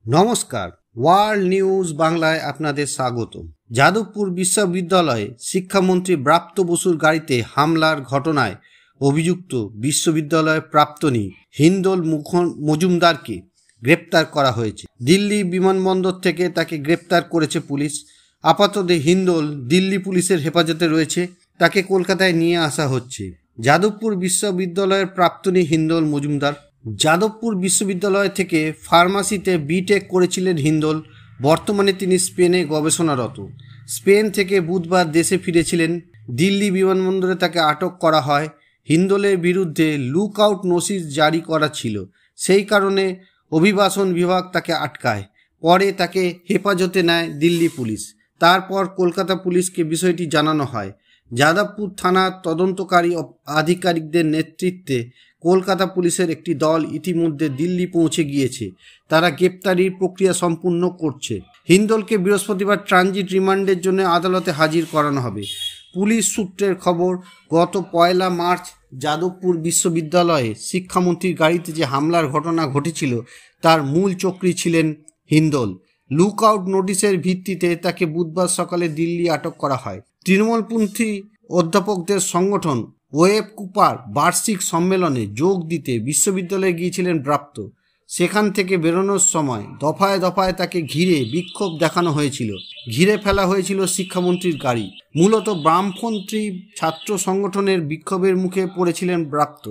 নমস্কার, world news বাংলায় আপনাদের স্বাগত। যাদবপুর বিশ্ববিদ্যালয়ে শিক্ষামন্ত্রী ব্রাত্য বসুর গাড়িতে হামলার ঘটনায় অভিযুক্ত বিশ্ববিদ্যালয়ের প্রাক্তনী হিন্দোল মজুমদারকে গ্রেপ্তার করা হয়েছে। দিল্লি বিমানবন্দর থেকে তাকে গ্রেপ্তার করেছে পুলিশ। আপাতত হিন্দোল দিল্লি পুলিশের হেফাজতে রয়েছে, তাকে কলকাতায় নিয়ে আসা হচ্ছে। যাদবপুর বিশ্ববিদ্যালয়ের প্রাক্তনী হিন্দোল মজুমদার যাদবপুর বিশ্ববিদ্যালয় থেকে ফার্মাসিতে বিটেক করেছিলেন হিন্দোল। বর্তমানে তিনি স্পেনে গবেষণারত। স্পেন থেকে বুধবার দেশে ফিরেছিলেন। দিল্লি বিমানবন্দরে তাকে আটক করা হয়। হিন্দোলের বিরুদ্ধে লুক আউট নোটিশ জারি করা ছিল, সেই কারণে অভিবাসন বিভাগ তাকে আটকায়। পরে তাকে হেফাজতে নেয় দিল্লি পুলিশ। তারপর কলকাতা পুলিশকে বিষয়টি জানানো হয়। যাদবপুর থানার তদন্তকারী আধিকারিকদের নেতৃত্বে কলকাতা পুলিশের একটি দল ইতিমধ্যে দিল্লি পৌঁছে গিয়েছে। তারা গ্রেপ্তারির প্রক্রিয়া সম্পূর্ণ করছে। হিন্দোলকে বৃহস্পতিবার ট্রানজিট রিমান্ডের জন্য আদালতে হাজির করানো হবে। পুলিশ সূত্রের খবর, গত 1 মার্চ যাদবপুর বিশ্ববিদ্যালয়ে শিক্ষামন্ত্রীর গাড়িতে যে হামলার ঘটনা ঘটেছিল তার মূল চক্রী ছিলেন হিন্দোল। লুক আউট নোটিশের ভিত্তিতে তাকে বুধবার সকালে দিল্লি আটক করা হয়। তৃণমূলপন্থী অধ্যাপকদের সংগঠন ওয়েব কুপার বার্ষিক সম্মেলনে যোগ দিতে বিশ্ববিদ্যালয়ে গিয়েছিলেন ব্রাত্য। সেখান থেকে বেরোনোর সময় দফায় দফায় তাকে ঘিরে বিক্ষোভ দেখানো হয়েছিল। ঘিরে ফেলা হয়েছিল শিক্ষামন্ত্রীর গাড়ি। মূলত বামপন্থী ছাত্র সংগঠনের বিক্ষোভের মুখে পড়েছিলেন ব্রাত্য।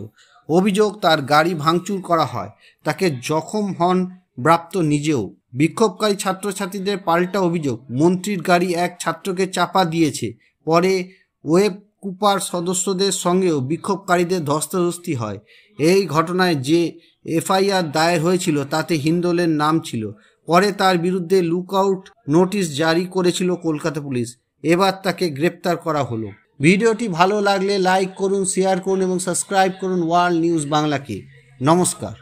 অভিযোগ, তার গাড়ি ভাঙচুর করা হয়। তাকে জখম হন ব্রাত্য নিজেও। বিক্ষোভকারী ছাত্রছাত্রীদের পাল্টা অভিযোগ, মন্ত্রীর গাড়ি এক ছাত্রকে চাপা দিয়েছে। পরে ওয়েব কুপার সদস্যদের সঙ্গেও বিক্ষোভকারীদের ধস্তাধস্তি হয়। এই ঘটনায় যে এফআইআর দায়ের হয়েছিল তাতে হিন্দোলের নাম ছিল। পরে তার বিরুদ্ধে লুক আউট নোটিশ জারি করেছিল কলকাতা পুলিশ। এবার তাকে গ্রেপ্তার করা হলো। ভিডিওটি ভালো লাগলে লাইক করুন, শেয়ার করুন এবং সাবস্ক্রাইব করুন ওয়ার্ল্ড নিউজ বাংলাকে। নমস্কার।